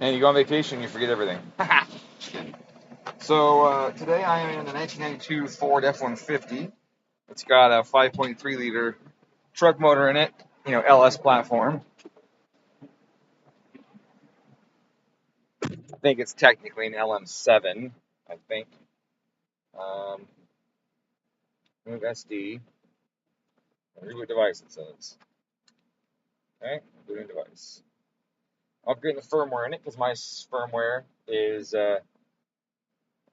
And you go on vacation, you forget everything. So today I am in a 1992 Ford F-150. It's got a 5.3 liter truck motor in it, LS platform. I think it's technically an LM7, I think. Um, Move SD. Reboot device, it says. Okay, booting device. Upgrading the firmware in it because my firmware is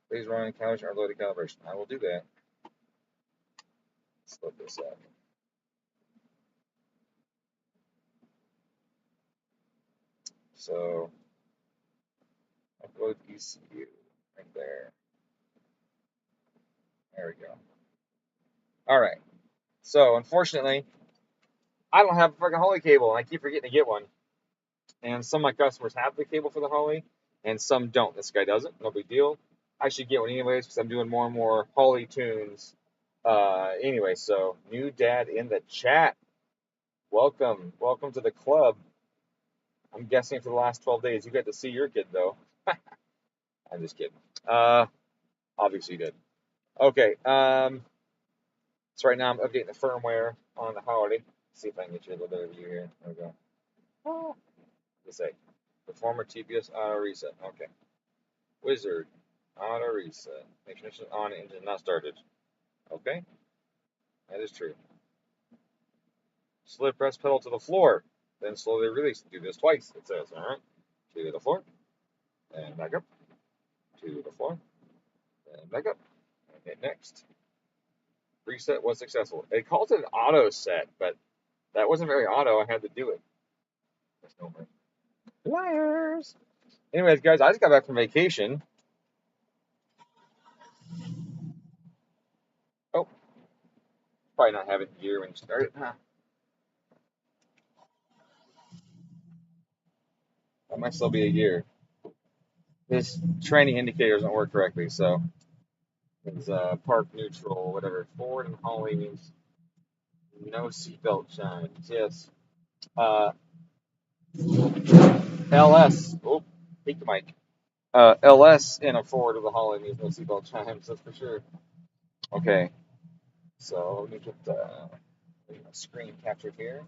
please run calibration or loaded calibration. I will do that. Let's load this up. So upload ECU right there. There we go. All right. So unfortunately, I don't have a fucking Holley cable, and I keep forgetting to get one. And some of my customers have the cable for the Holley, and some don't. This guy doesn't. No big deal. I should get one anyways because I'm doing more and more Holley tunes. Anyway, so new dad in the chat. Welcome, welcome to the club. I'm guessing for the last 12 days you got to see your kid though. I'm just kidding. Obviously you did. Okay. So right now I'm updating the firmware on the Holley. See if I can get you a little bit of view here. There we go. Oh. Let's say performer TPS auto reset. Okay. Wizard auto reset. Make sure it's on, engine not started. Okay. That is true. Slip press pedal to the floor. Then slowly release. Do this twice, it says. Alright. To the floor. And back up. To the floor. And back up. And hit next. Reset was successful. It calls it an auto set, but that wasn't very auto. I had to do it. There's no more. Liars. Anyways, guys, I just got back from vacation. Oh, probably not having gear when you start it. Huh. That might still be a year. This training indicator doesn't work correctly, so it's park neutral, whatever. Forward and Holley means no seatbelt chimes. Yes. Uh, LS. Oh, peek the mic. LS in a forward of the Holley means no seatbelt chimes. That's for sure. Okay. So let me get the screen captured here.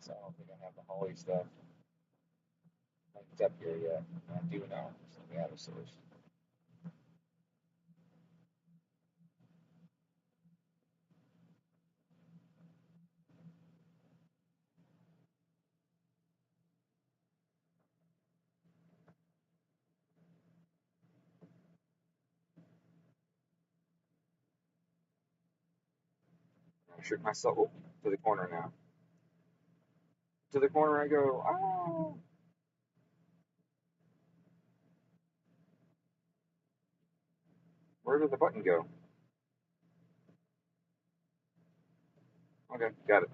So I don't think I have the Holley stuff linked up here yet. I do now. So we have a solution. I shoot myself to the corner now. To the corner I go. Oh. Where did the button go? Okay, got it.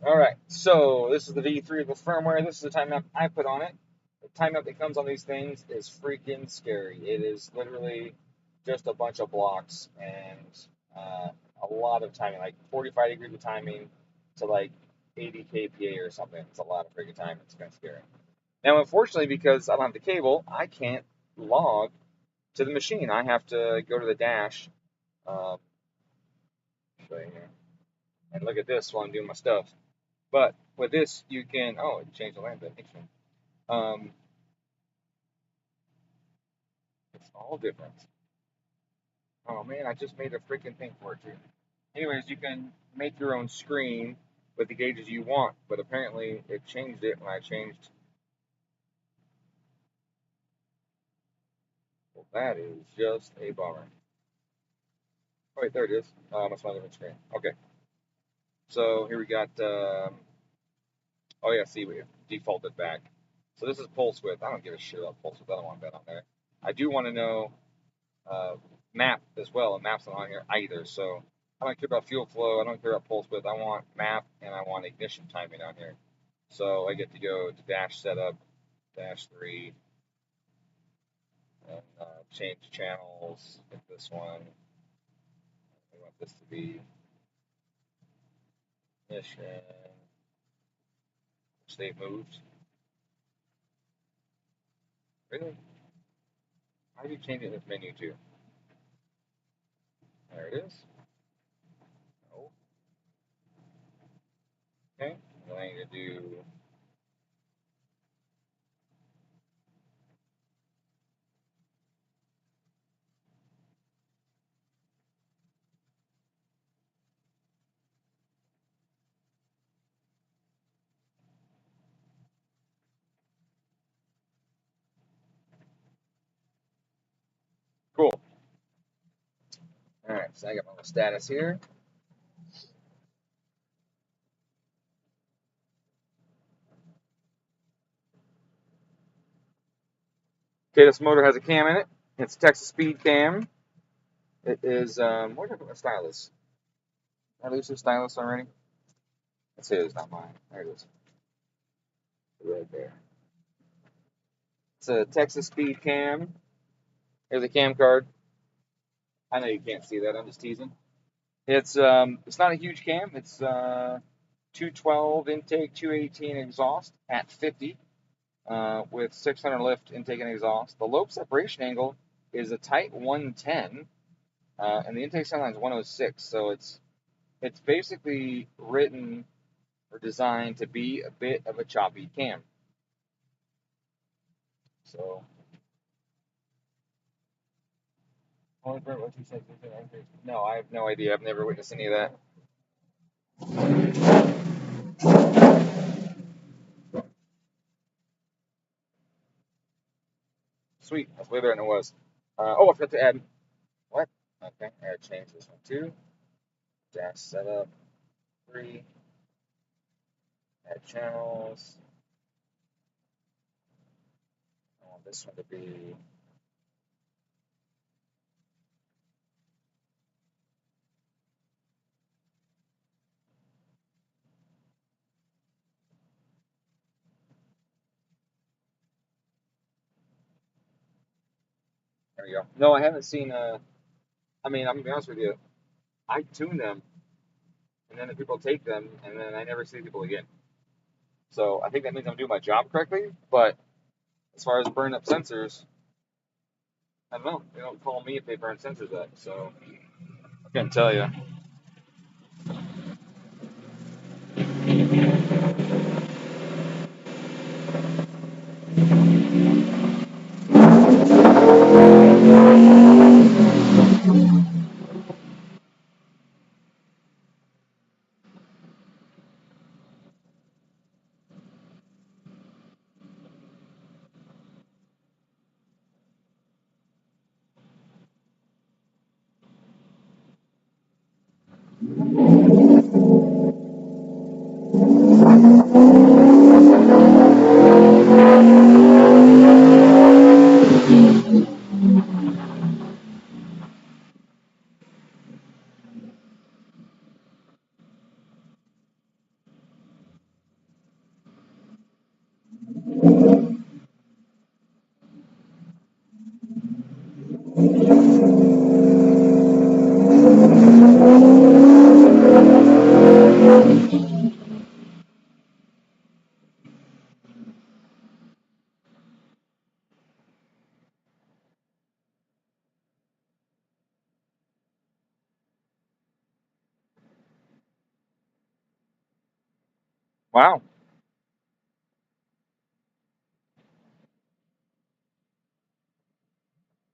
All right, so this is the V3 of the firmware. This is the time map I put on it. The time map that comes on these things is freaking scary. It is literally just a bunch of blocks and a lot of timing, like 45 degrees of timing to like 80 kPa or something. It's a lot of freaking time. It's kind of scary. Now, unfortunately, because I don't have the cable, I can't log to the machine. I have to go to the dash. Um, show you here. And look at this while I'm doing my stuff. But with this, you can, oh, it changed the lambda. Interesting. It's all different. Oh man, I just made a freaking thing for it too. Anyways, you can make your own screen with the gauges you want, but apparently it changed it when I changed. Well, that is just a bummer. Oh, wait, there it is. That's my different screen. Okay. So here we got, oh yeah, see, we defaulted back. So this is pulse width. I don't give a shit about pulse width. I don't want that on there. I do want to know map as well, and map's not on here either. So I don't care about fuel flow. I don't care about pulse width. I want map and I want ignition timing on here. So I get to go to dash setup, dash 3, and change channels. Hit this one. We want this to be ignition, which they've moved. Really? How do you change it in this menu too? There it is. Oh, okay. Then I need to do. Cool. All right, so I got my little status here. Okay, this motor has a cam in it. It's a Texas Speed cam. It is, where did I put my stylus? Did I lose the stylus already? That's his, not mine. There it is. Right there. It's a Texas Speed cam. Here's a cam card. I know you can't see that. I'm just teasing. It's not a huge cam. It's 212 intake, 218 exhaust at 50 with 600 lift intake and exhaust. The lobe separation angle is a tight 110, and the intake center line is 106. So it's basically written or designed to be a bit of a choppy cam. So, no, I have no idea. I've never witnessed any of that. Sweet, that's way better than it was. Oh, I forgot to add what? Okay, I gotta change this one too. Dash setup 3. Add channels. I want this one to be. There we go. No, I haven't seen. I mean, I'm gonna be honest with you. I tune them, and then the people take them, and then I never see people again. So I think that means I'm doing my job correctly. But as far as burn up sensors, I don't know. They don't call me if they burn sensors up. So I can't tell you. Wow.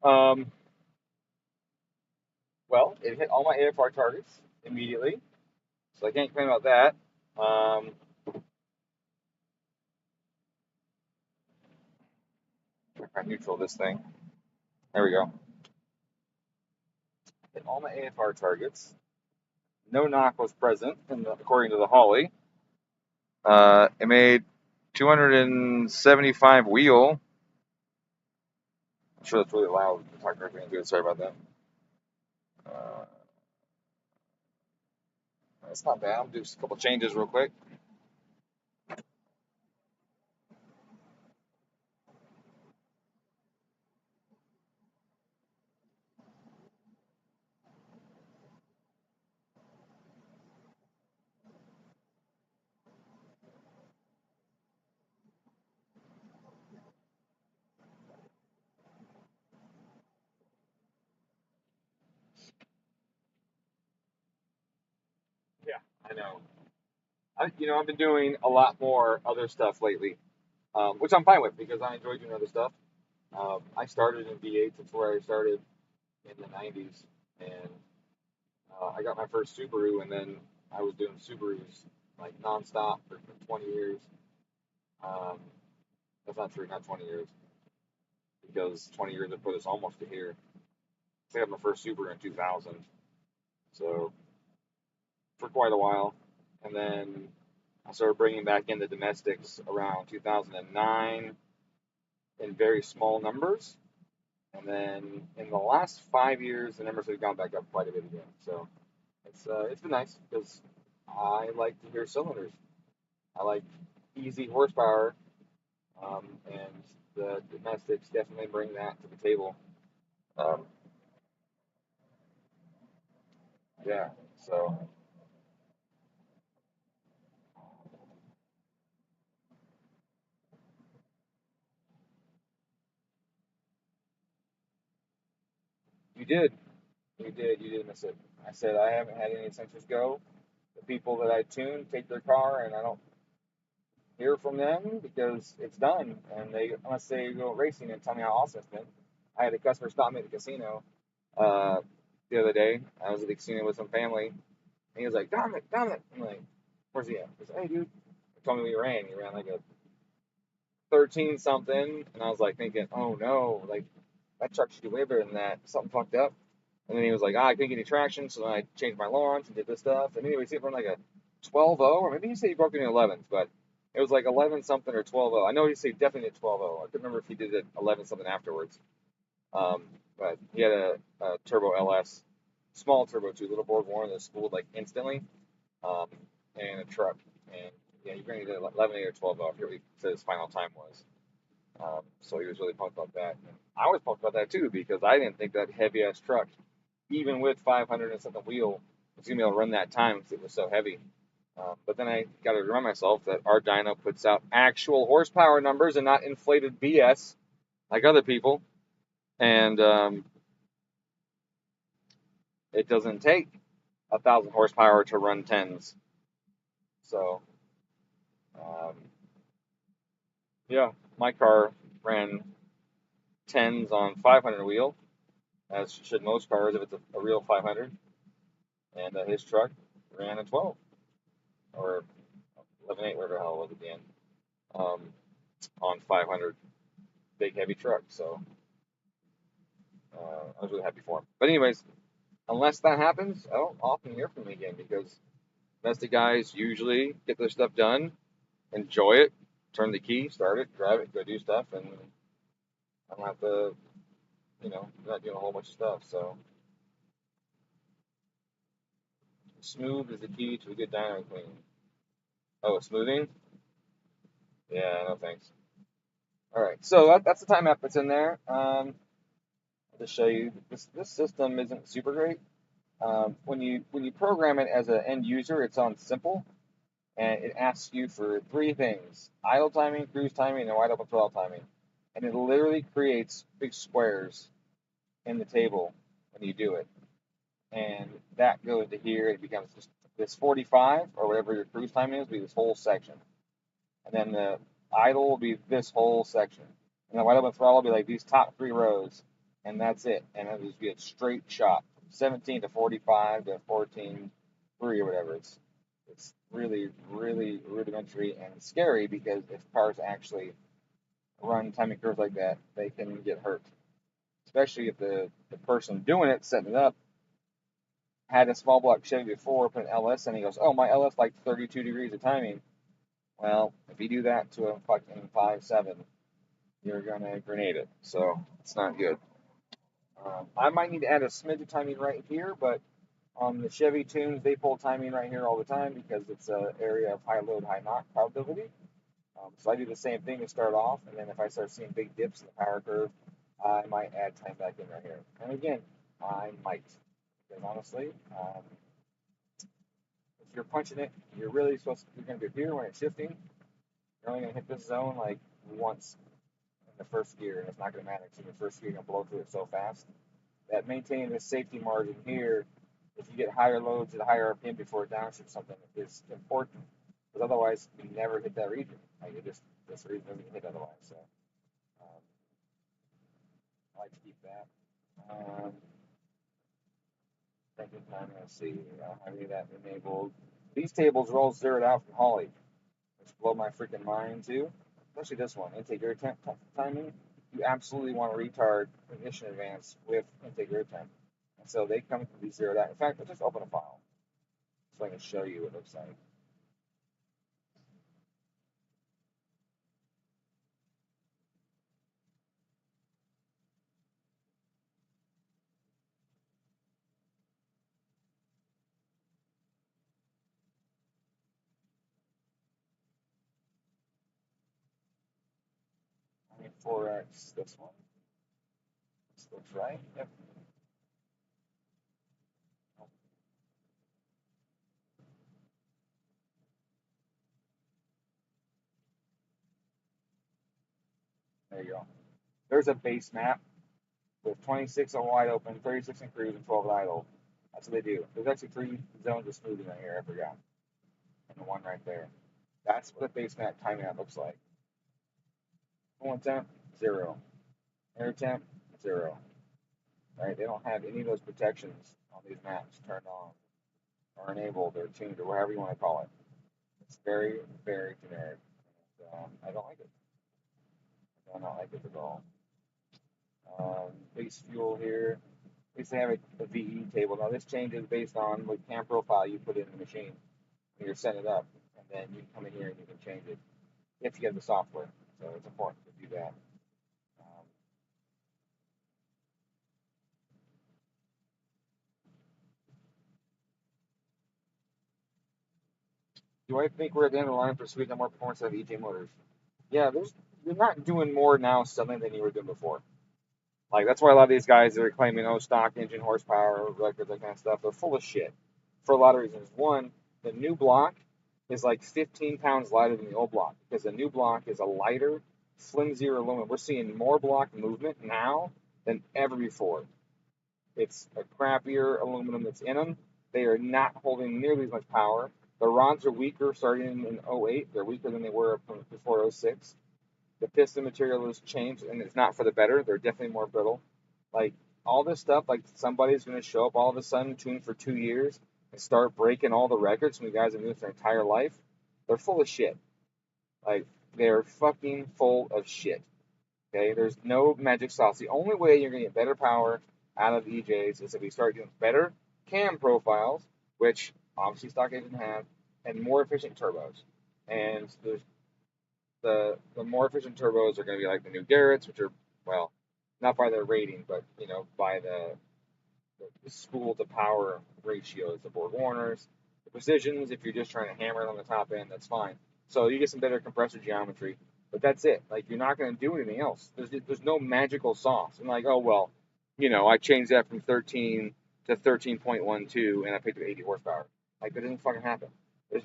Um, well, it hit all my AFR targets immediately, so I can't complain about that. I neutral this thing. There we go. Hit all my AFR targets. No knock was present, according to the Holley. It made 275 wheel. I'm sure that's really loud. I'm talking directly into it. Sorry about that. Uh, that's not bad. I'll do just a couple changes real quick. I know. I've been doing a lot more other stuff lately, which I'm fine with because I enjoy doing other stuff. I started in V8s. That's where I started in the 90s, and I got my first Subaru, and then I was doing Subarus like nonstop for 20 years. Um, that's not true, not 20 years, because 20 years have put us almost to here. I got my first Subaru in 2000, so for quite a while, and then I started bringing back in the domestics around 2009 in very small numbers, and then in the last 5 years, the numbers have gone back up quite a bit again. So it's been nice because I like to hear cylinders. I like easy horsepower, and the domestics definitely bring that to the table. Um, yeah, so you did, you did miss it. I said I haven't had any sensors go. The people that I tune take their car, and I don't hear from them because it's done, and they unless they go racing and tell me how awesome it's been. I had a customer stop me at the casino uh, the other day. I was at the casino with some family, and he was like, "Damn it, damn it!" I'm like, "Where's he at?" He's like, "Hey, dude." He told me what he ran. He ran like a 13 something, and I was like thinking, "Oh no, like that truck should do way better than that. Something fucked up." And then he was like, I couldn't get any traction, so then I changed my launch and did this stuff. And anyways, he run like a 12.0, or maybe he said he broke it in 11s, but it was like 11 something or 12.0. I know he said definitely at 12.0. I couldn't remember if he did it 11 something afterwards. Um, but he had a turbo LS, small turbo too, little board warren that spooled like instantly, um, and a truck. And yeah, he ran either 11.8 or 12.0. I forget what he said his final time was. So he was really pumped about that. And I was pumped about that too because I didn't think that heavy ass truck, even with 500 and something wheel, was gonna be able to run that time because it was so heavy. But then I got to remind myself that our dyno puts out actual horsepower numbers and not inflated BS like other people, and it doesn't take 1,000 horsepower to run tens. So um, yeah, my car ran tens on 500 wheel, as should most cars if it's a real 500, and his truck ran a 12 or 11.8, whatever the hell it was at the end, um, on 500, big heavy truck. So I was really happy for him. But anyways, unless that happens, I don't often hear from him again because domestic guys usually get their stuff done, enjoy it, turn the key, start it, drive it, go do stuff, and I don't have to, not doing a whole bunch of stuff. So smooth is the key to a good dyno clean. Oh, smoothing? Yeah, no thanks. All right, so that's the time map that's in there. I'll just show you this system isn't super great. When you program it as an end user, it's on simple, and it asks you for three things: idle timing, cruise timing, and wide open throttle timing. And it literally creates big squares in the table when you do it. And that goes to here. It becomes just this 45 or whatever your cruise time is, will be this whole section. And then the idle will be this whole section. And the wide open throttle will be like these top three rows. And that's it. And it'll just be a straight shot from 17 to 45 to 14, 3 or whatever. It's really, really rudimentary and scary because if cars actually run timing curves like that, they can get hurt. Especially if the person doing it, setting it up, had a small block Chevy before, put an LS in, he goes, oh, my LS like 32 degrees of timing. Well, if you do that to a fucking 5.7, you're gonna grenade it. So it's not good. I might need to add a smidge of timing right here, but on the Chevy tunes, they pull timing right here all the time because it's an area of high load, high knock probability. So I do the same thing to start off, and then if I start seeing big dips in the power curve, I might add time back in right here. And again, I might, because honestly, if you're punching it, you're going to be here when it's shifting. You're only going to hit this zone like once in the first gear, and it's not going to matter because in the first gear you're going to blow through it so fast that maintaining the safety margin here if you get higher loads at a higher RPM before it downshifts something, is important. Because otherwise, you never hit that region. Like it just, that's the reason it doesn't hit otherwise. So um, I like to keep that. Um, thinking time, let's see, I need that enabled. These tables are all zeroed out from Holley, which blow my freaking mind too. Especially this one, intake air temp timing. You absolutely want to retard ignition advance with intake air temp. And so they come to be zeroed out. In fact, let's just open a file so I can show you what it looks like. I mean, 4x, this one. This looks right. Yep. There you go. There's a base map with 26 on wide open, 36 in cruise, and 12 at idle. That's what they do. There's actually 3 zones of smoothing right here, I forgot. And the one right there. That's what a base map timing out looks like. Coolant temp, 0. Air temp, 0. Right? They don't have any of those protections on these maps turned on or enabled or tuned or whatever you want to call it. It's very, very generic. And, I don't like it. I do not like it at all. Base fuel here. At least they have a VE table. Now this changes based on what cam profile you put in the machine when you're setting it up, and then you come in here and you can change it if you have the software. So it's important to do that. Um, do I think we're at the end of the line for sweet and more performance out of EJ motors? Yeah, you're not doing more now suddenly than you were doing before. Like that's why a lot of these guys that are claiming stock engine horsepower records, that kind of stuff, they're full of shit for a lot of reasons. One, the new block is like 15 pounds lighter than the old block because the new block is a lighter, flimsier aluminum. We're seeing more block movement now than ever before. It's a crappier aluminum that's in them. They are not holding nearly as much power. The rods are weaker starting in 08. They're weaker than they were before 06. The piston material has changed, and it's not for the better. They're definitely more brittle. Like all this stuff, like somebody's going to show up all of a sudden, tuned for 2 years, and start breaking all the records from the guys that have used their entire life. They're full of shit. Like they're fucking full of shit. Okay, there's no magic sauce. The only way you're going to get better power out of EJs is if we start doing better cam profiles, which obviously stock engines have, and more efficient turbos. And there's the more efficient turbos are going to be like the new Garretts, which are, well, not by their rating, but by the spool to power ratios, the Borg Warners, the Precisions. If you're just trying to hammer it on the top end, that's fine. So you get some better compressor geometry, but that's it. Like you're not going to do anything else. There's no magical sauce. And like, oh well, I changed that from 13 to 13.12 and I picked up 80 horsepower. Like that doesn't fucking happen. There's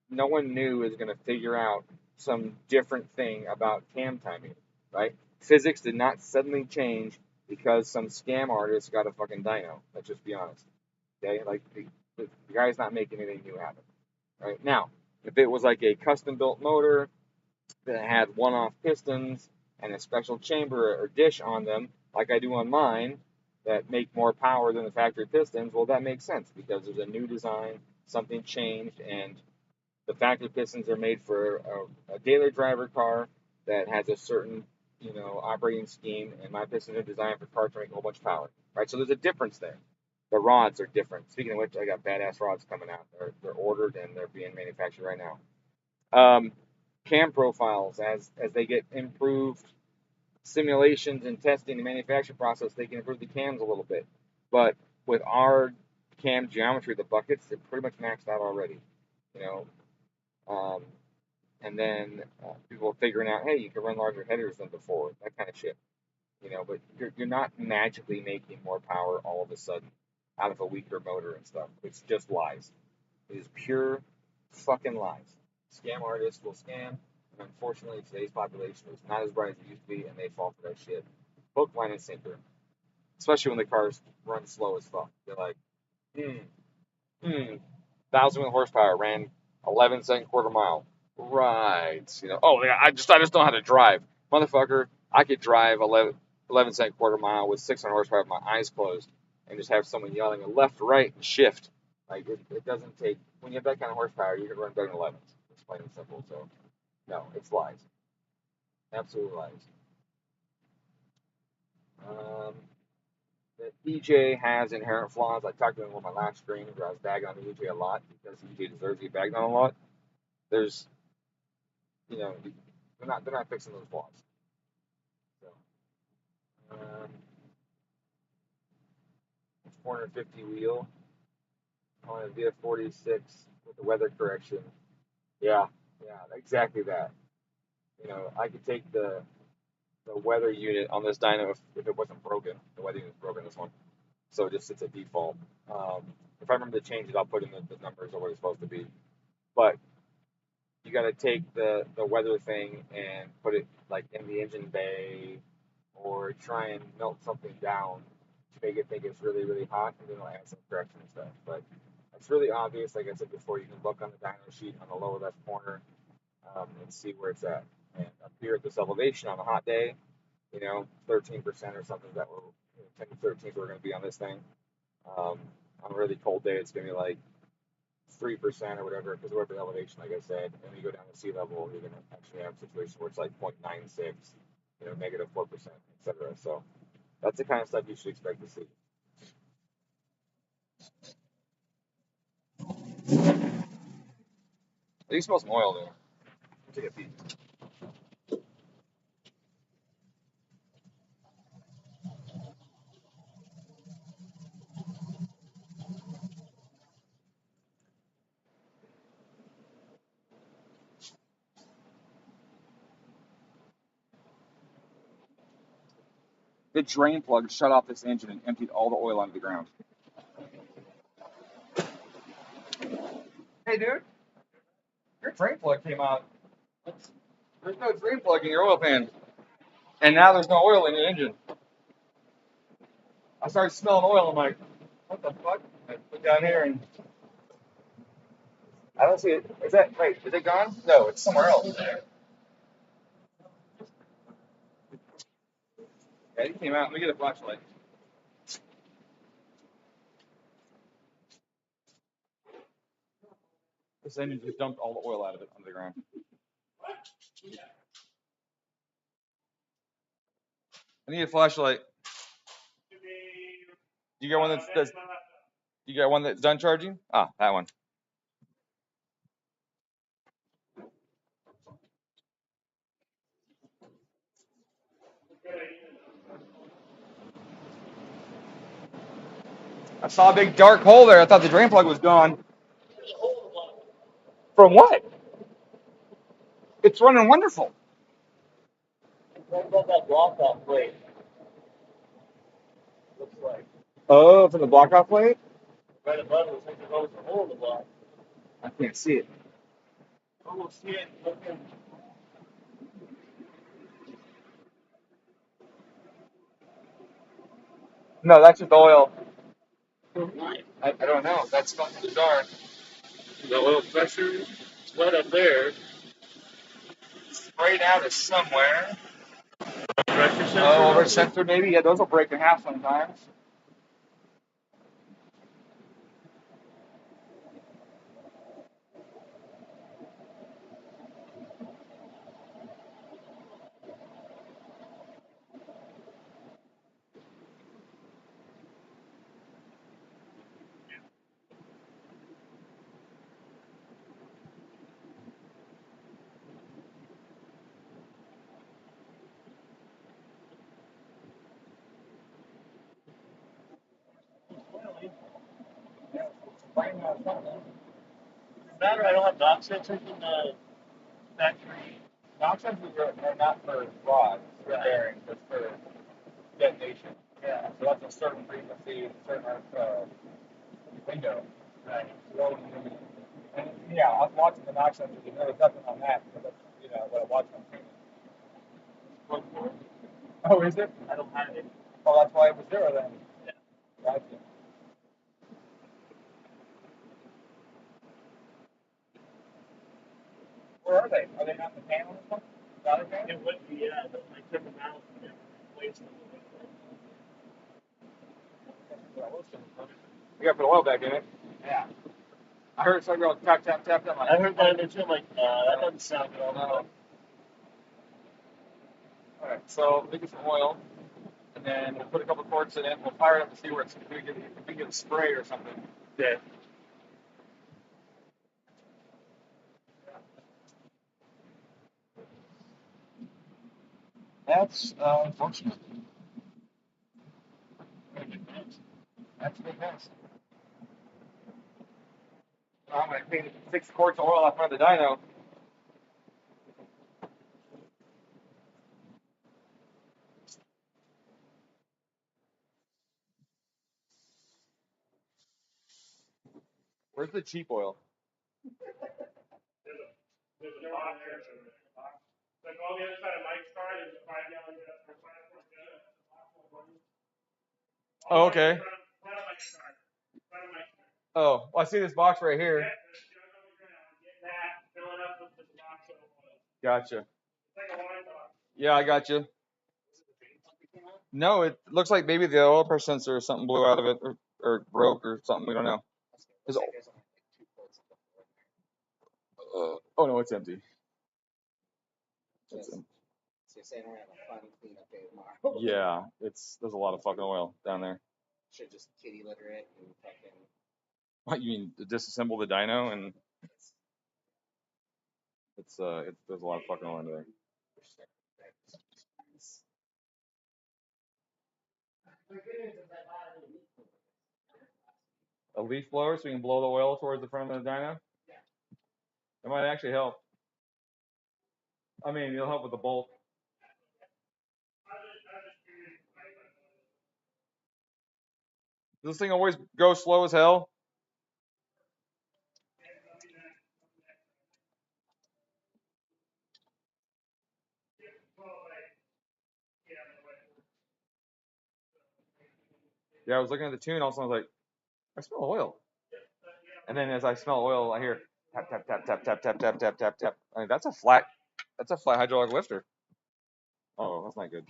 no one new is going to figure out some different thing about cam timing, right? Physics did not suddenly change because some scam artist got a fucking dyno. Let's just be honest. Okay, like the guy's not making anything new happen. Right now, if it was like a custom built motor that had one-off pistons and a special chamber or dish on them, like I do on mine, that make more power than the factory pistons, well, that makes sense because there's a new design, something changed, and the factory pistons are made for a daily driver car that has a certain, operating scheme, and my pistons are designed for cars to make a whole bunch of power, right? So there's a difference there. The rods are different. Speaking of which, I got badass rods coming out. They're ordered and they're being manufactured right now. Cam profiles, as they get improved, simulations and testing the manufacturing process, they can improve the cams a little bit. But with our cam geometry, the buckets, they're pretty much maxed out already. Um, and then people are figuring out, hey, you can run larger headers than before, that kind of shit. But you're not magically making more power all of a sudden out of a weaker motor and stuff. It's just lies. It is pure fucking lies. Scam artists will scam, and unfortunately, today's population is not as bright as it used to be, and they fall for that shit. Hook, line, and sinker. Especially when the cars run slow as fuck. They're like, Hmm. Hmm. 1,000 horsepower, ran 11-second quarter mile. Right. Oh, yeah, I just know how to drive. Motherfucker, I could drive 11-second quarter mile with 600 horsepower with my eyes closed and just have someone yelling a left, right, and shift. Like, it doesn't take, when you have that kind of horsepower, you can run better than 11s. It's plain and simple. So, no, it's lies. Absolutely lies. Um, the EJ has inherent flaws. I talked about it on my last stream where I was bagging on the EJ a lot because the EJ deserves to be bagged on a lot. There's, you know, they're not fixing those flaws. So, um, 450 wheel on a VF46 with the weather correction. Yeah, yeah, exactly that. I could take the weather unit on this dyno if it wasn't broken. The weather unit is broken this one, so it just sits at default. Um, if I remember to change it, I'll put in the numbers of what it's supposed to be. But you got to take the weather thing and put it like in the engine bay, or try and melt something down to make it think it's really really hot, and then it'll add some correction and stuff. But it's really obvious, like I said before. You can look on the dyno sheet on the lower left corner, and see where it's at. And up here at this elevation on a hot day, 13% or something that we're 10 to 13 we're going to be on this thing. On a really cold day, it's going to be like 3% or whatever, because we're at the elevation, like I said. And when you go down to sea level, you're going to actually have a situation where it's like 0.96, negative 4%, etc. So that's the kind of stuff you should expect to see. You smell some oil there. Take a peek. The drain plug shut off this engine and emptied all the oil onto the ground. Hey, dude, your drain plug came out. There's no drain plug in your oil pan, and now there's no oil in your engine. I started smelling oil. I'm like, what the fuck? I look down here and I don't see it. Wait, is it gone? No, it's somewhere else. Yeah, it came out. Let me get a flashlight. This engine just dumped all the oil out of it onto the ground. I need a flashlight. You got one you got one that's done charging? Ah, that one. I saw a big dark hole there. I thought the drain plug was gone. From what? It's running wonderful. What about that block off plate? Looks like. Oh, from the block off plate? Right above it, looks like there's always a hole in the block. I can't see it. Almost see it looking. No, that's just oil. Nice. I don't know. That's fucking bizarre. The oil pressure is right up there. Sprayed out is somewhere. Pressure sensor. Oh, over sensor maybe? Yeah, those will break in half sometimes. Matter, I don't have dock sensors in the factory. Knock sensors are not for rods, for bearings, it's for detonation. Yeah. So that's a certain frequency, a certain window. Right. So, and yeah, I was watching the knock sensors, and there was nothing on that, but that's, what I watched on TV. Look for it. Oh, is it? I don't have it. Oh, that's why it was zero then. Yeah. Gotcha. Where are they? Are they not in the panel or something? The other panel? It would be, yeah, but I took them out and replaced them with You got to put oil back in it. Yeah. I heard something go tap, tap, tap, tap. I heard that too. I'm like, that doesn't sound good. No. Alright, so let me get some oil. And then we'll put a couple quarts in it. We'll fire it up to see where it's, if we can get a spray or something. Yeah. That's unfortunate. That's a big mess. I'm going to clean 6 quarts of oil off front of the dyno. Where's the cheap oil? There's a box there. Like on the other side of Mike's car, there's a 5-gallon gas or 5-quart gas. Oh, okay. Front of Mike's car. Front of Mike's car. Oh, well, I see this box right here. Yeah, there's jug on the ground. Get that, fill it up with this box of oil. Gotcha. It's like a wine box. Yeah, I got you. No, it looks like maybe the oil pressure sensor or something blew out of it or broke or something. We don't know. Oh no, it's empty. It's empty. So you're saying we're having a fun cleanup day tomorrow? Yeah, there's a lot of fucking oil down there. Should just kitty litter it and fucking. What you mean? Disassemble the dyno and there's a lot of fucking oil under there. A leaf blower so we can blow the oil towards the front of the dyno? Yeah. It might actually help. I mean, it'll help with the bolt. Does this thing always go slow as hell? Yeah, I was looking at the tune, all of a sudden I was like, I smell oil. And then as I smell oil, I hear tap, tap, tap, tap, tap, tap, tap, tap, tap, tap. I mean, that's a flat hydraulic lifter. Oh, that's not good.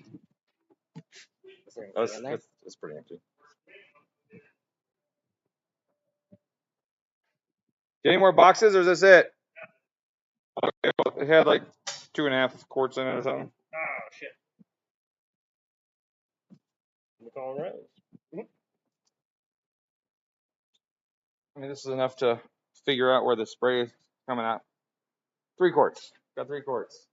That's pretty empty. Get any more boxes, or is this it? Okay, well, it had like 2.5 quarts in it or something. Oh, shit. Look all right. I mean, this is enough to figure out where the spray is coming out. 3 quarts. Got 3 quarts.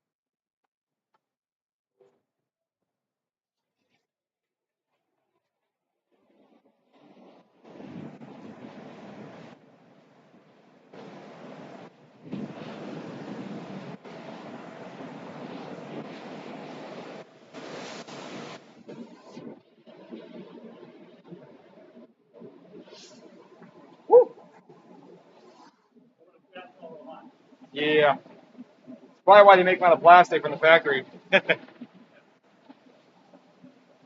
Woo! Yeah. Probably why they make them out of plastic from the factory. Does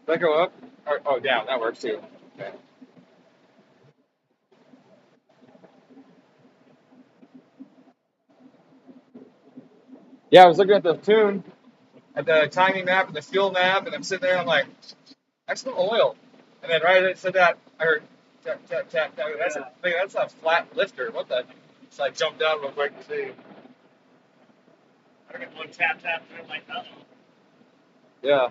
that go up? Oh, down. That works too. Okay. Yeah, I was looking at the tune, at the timing map and the fuel map, and I'm sitting there, I'm like, I smell oil. And then right as it said that, I heard tap, tap, tap, tap. That's a flat lifter. What the? So I jumped out real quick to see. I get one tap, tap, and I'm like, oh. Yeah.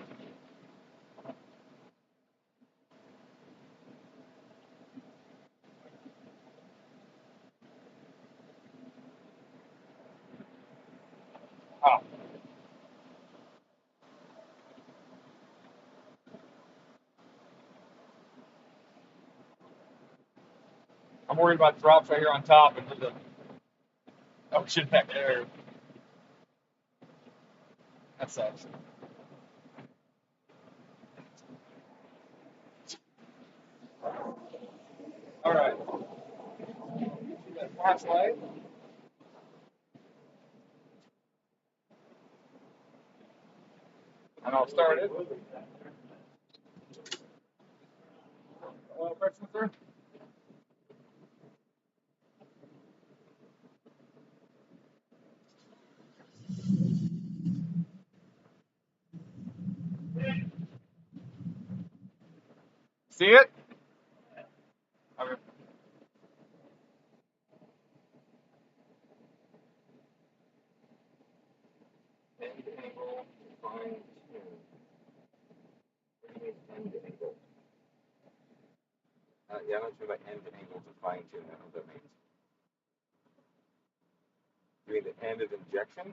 Oh. I'm worried about drops right here on top and the ocean back there. That sucks. All right. Flashlight. And I'll start it. Press sensor. See it? Okay. End angle, fine tune. End angle. Yeah, I'm not sure about end angle to fine tune. I don't know what that means. You mean the end of injection?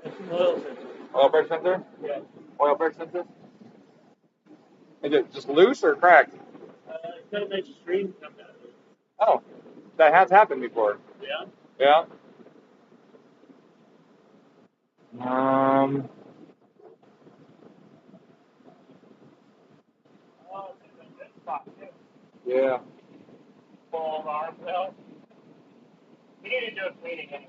It's an oil sensor. Oil pressure sensor? Yeah. Oil pressure sensor? Is it just loose or cracked? It's got a nice stream coming out of it. Oh, that has happened before. Yeah. Yeah. Um. Oh, it's in that spot too. Yeah. Full of arm well. We need to do a cleaning anyway.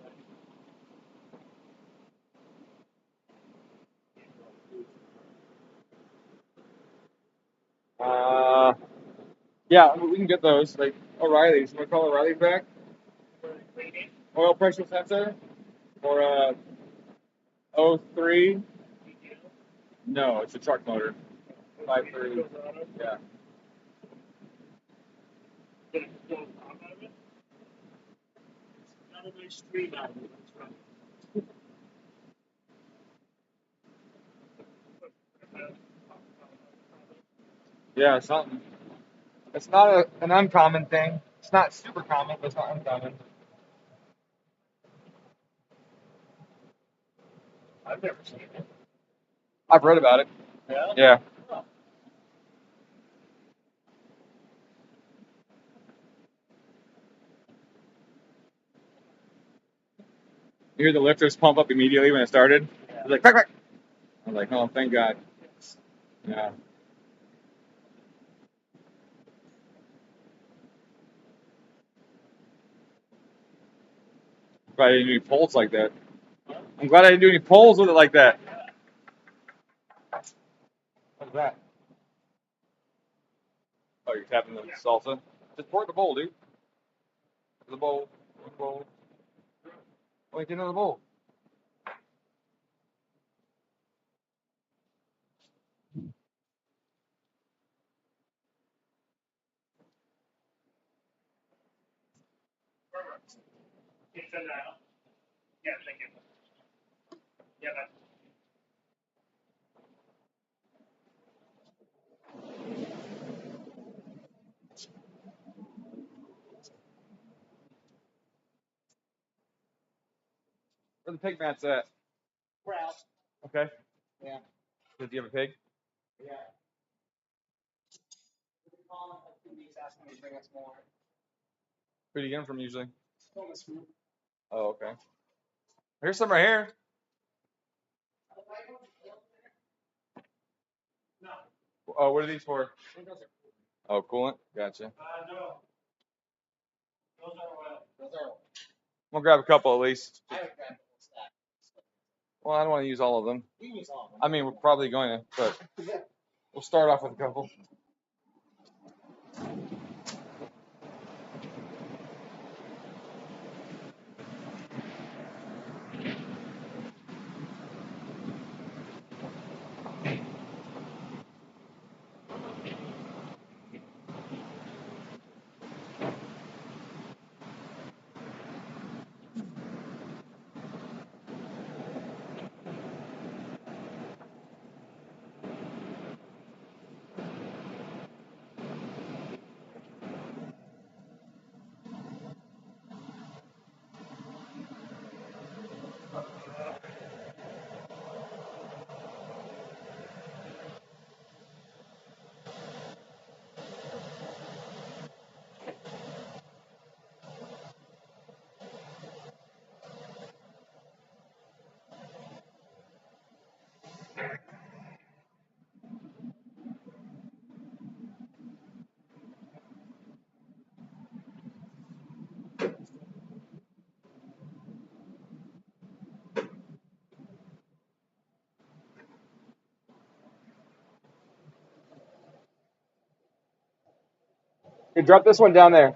Uh. Yeah, we can get those. Like O'Reilly's. Want to call O'Reilly's back? For the cleaning. Oil pressure sensor or O3? No, it's a truck motor. 5.3. Yeah. Get it full top out of it. It's got a nice stream out of it. That's right. Yeah, something. It's not an uncommon thing. It's not super common, but it's not uncommon. I've never seen it. I've read about it. Yeah? Yeah. Oh. You hear the lifters pump up immediately when it started. Yeah. It's like crack, crack. I'm like, oh, thank God. Yeah. Glad I didn't do any polls like that. I'm glad I didn't do any polls with it like that. What's that? Oh, you're tapping the salsa? Just pour it in the bowl, dude. The bowl. The bowl. Wait, get another bowl. Perfect. Can you send that out? Yeah, thank you. Yeah, that's Where the pig mats at? We're out. Okay. Yeah. Do you have a pig? Yeah. We've been calling like 2 weeks asking me to bring us more. Where do you get them from usually? Still in the swoop. Oh, okay. Here's some right here. no. Oh, what are these for? I think those are Oh, coolant. Gotcha. No. Those are oil. those are. I'm gonna grab a couple at least. I would grab the whole stack. Well, I don't want to use all of them. We can use all of them. I mean, we're probably going to, but we'll start off with a couple. Okay, drop this one down there.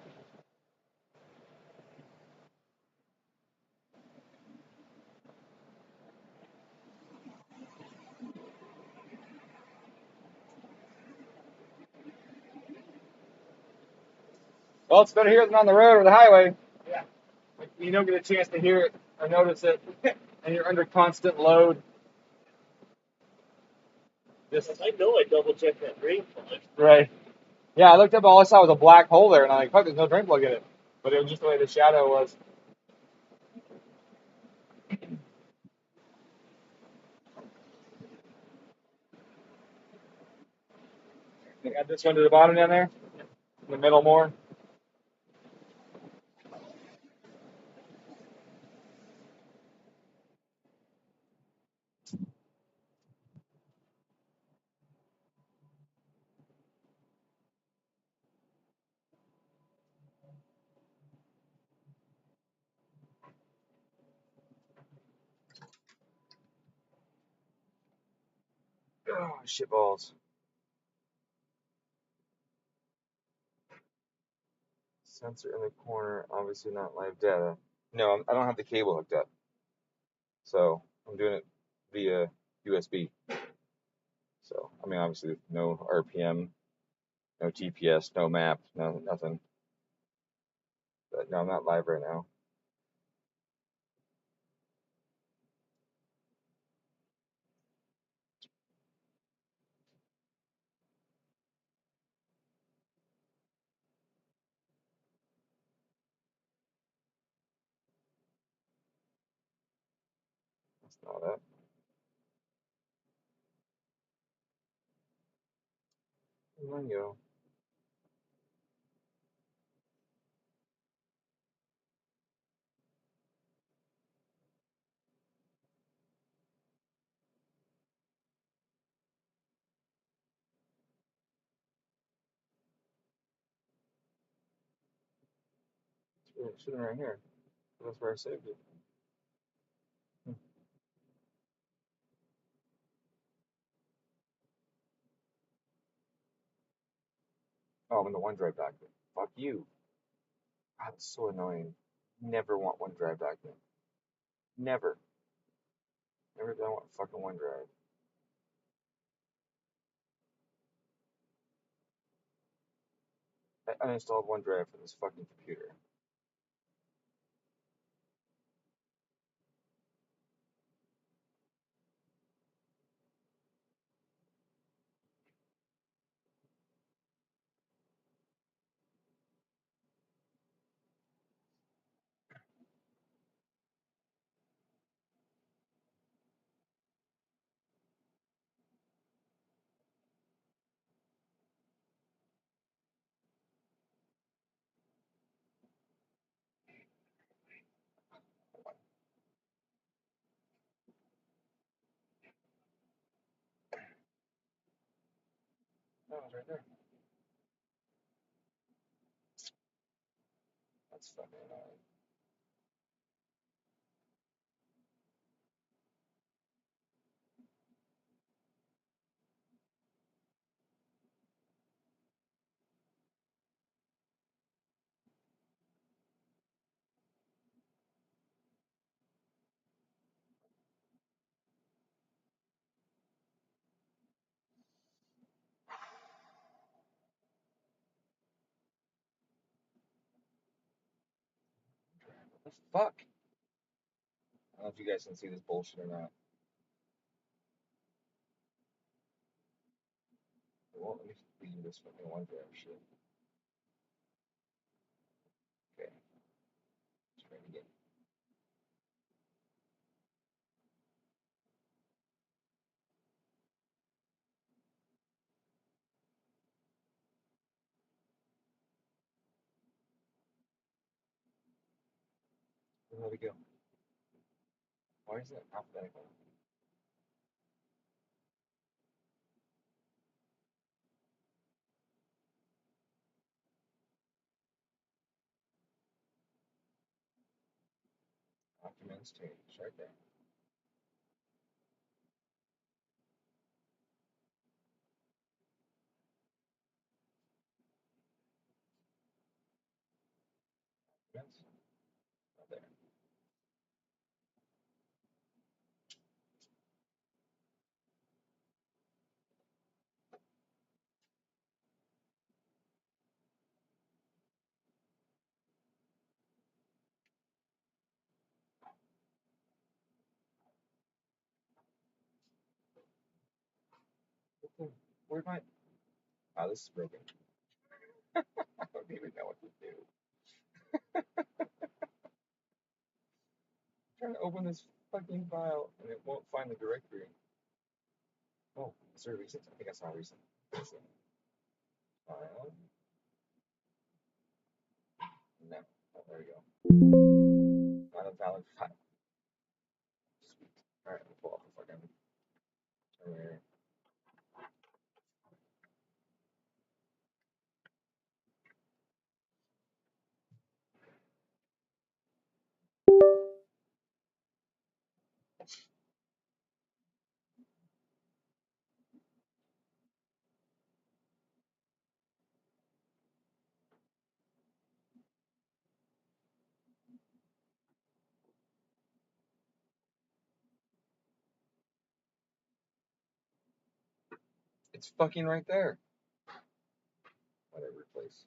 Well, it's better here than on the road or the highway. Yeah. Like, you don't get a chance to hear it or notice it, and you're under constant load. Just I know I double checked that drain plug. right. Yeah, I looked up. All I saw was a black hole there, and I'm like, "Fuck, there's no drain plug in it." But it was just the way the shadow was. I got this one to the bottom down there, in the middle more. Oh, shit balls. Sensor in the corner, obviously not live data. No, I don't have the cable hooked up, so I'm doing it via USB. So, I mean, obviously, no RPM, no TPS, no map, no nothing. But no, I'm not live right now. That's not it. There you go. It's sitting right here. That's where I saved it. Oh, I'm in the OneDrive document. Fuck you. God, that's so annoying. Never want OneDrive document. Never. Never done want fucking OneDrive. I uninstalled OneDrive from this fucking computer. No, it's right there. That's fucking annoying. What the fuck? I don't know if you guys can see this bullshit or not. Well, let me leave this fucking OneDrive shit. Okay. Let's try it again. Where'd it go? Why is it alphabetical? Documents change. Right there. Where's my? Oh, this is broken. I don't even know what to do. I'm trying to open this fucking file and it won't find the directory. Oh, is there a recent? I think I saw a recent. File. No. Oh, there we go. Not a valid file. Sweet. Alright, we'll pull up the fucking Terminator. It's fucking right there. Whatever place.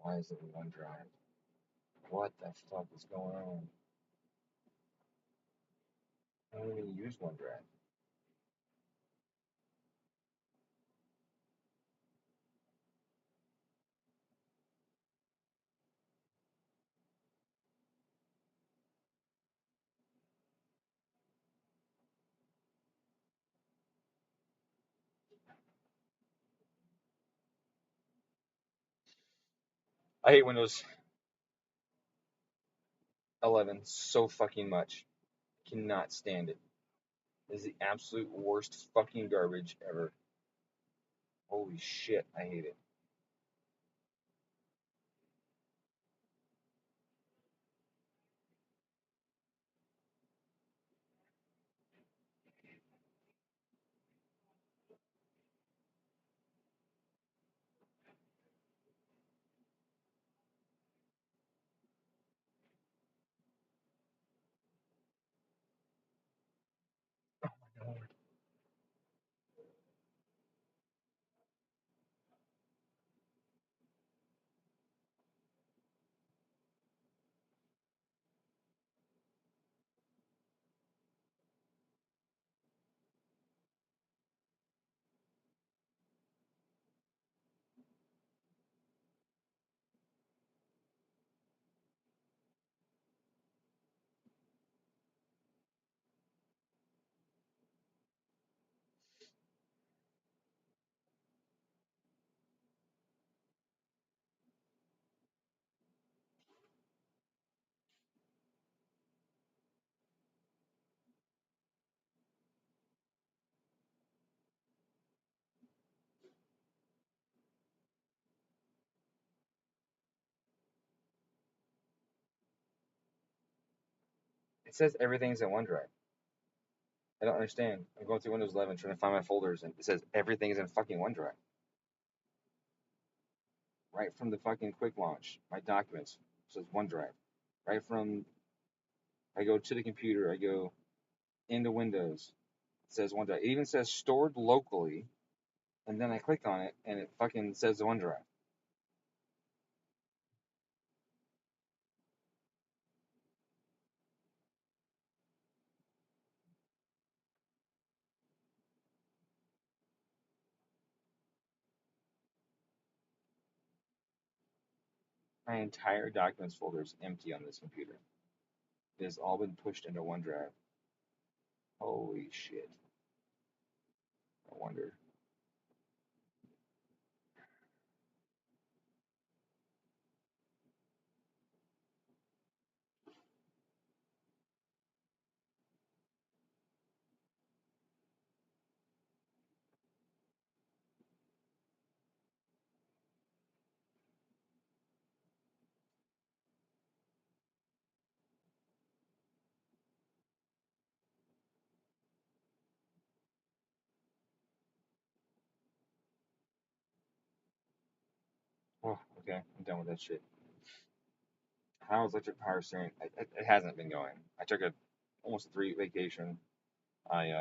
Why is it in OneDrive? What the fuck is going on? I don't even use OneDrive. I hate Windows 11 so fucking much. Cannot stand it. It is the absolute worst fucking garbage ever. Holy shit, I hate it. It says everything's in OneDrive. I don't understand. I'm going through Windows 11 trying to find my folders, and it says everything's in fucking OneDrive. Right from the fucking quick launch, my documents says OneDrive. Right from I go to the computer, I go into Windows, it says OneDrive. It even says stored locally, and then I click on it, and it fucking says OneDrive. My entire documents folder is empty on this computer. It has all been pushed into OneDrive. Holy shit. I wonder. Oh, okay, I'm done with that shit. How's electric power steering? It hasn't been going. I took a almost a 3 week vacation. I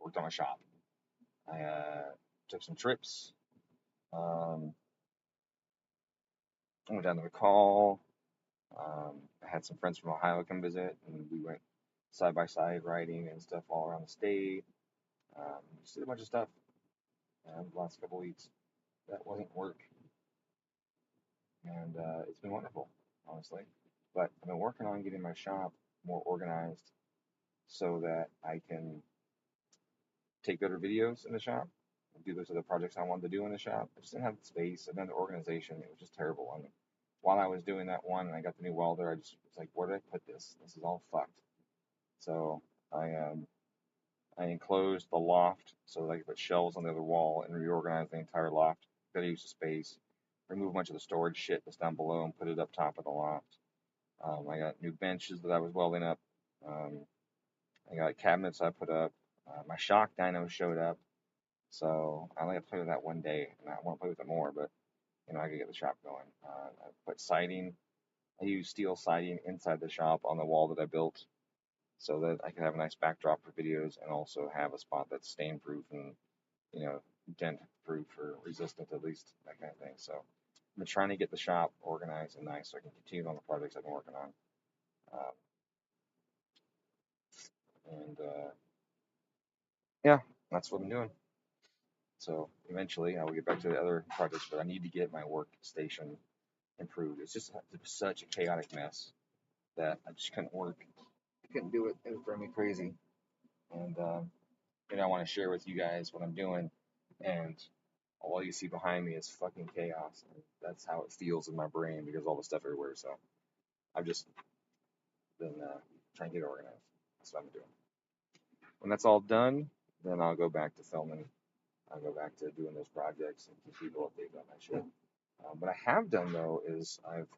worked on my shop. I took some trips. Um, I went down to the call. I had some friends from Ohio come visit, and we went side by side riding and stuff all around the state. Just did a bunch of stuff the last couple weeks. That wasn't work, and it's been wonderful, honestly. But I've been working on getting my shop more organized so that I can take better videos in the shop and do those other projects I wanted to do in the shop. I just didn't have the space. I didn't have the organization. It was just terrible. And while I was doing that one and I got the new welder, I just was like, where did I put this? This is all fucked. So I enclosed the loft so that I could put shelves on the other wall and reorganize the entire loft. Better use of space. Remove a bunch of the storage shit that's down below and put it up top of the loft. I got new benches that I was welding up. Um, I got cabinets I put up. My shock dyno showed up. So I only have to play with that one day, and I want to play with it more, but I could get the shop going. I put siding. I use steel siding inside the shop on the wall that I built, so that I can have a nice backdrop for videos, and also have a spot that's stain proof and you know dent proof or resistant at least, that kind of thing. So I've been trying to get the shop organized and nice, so I can continue on the projects I've been working on. Uh, and yeah, that's what I'm doing. So eventually I will get back to the other projects, but I need to get my workstation improved. It's just such a chaotic mess that I just couldn't work. I couldn't do it. It would drive me crazy. And I want to share with you guys what I'm doing. And all you see behind me is fucking chaos. And that's how it feels in my brain because all the stuff everywhere. So I've just been trying to get organized. That's what I'm doing. When that's all done, then I'll go back to filming. I'll go back to doing those projects and keep people updated on that shit. What I have done though is I've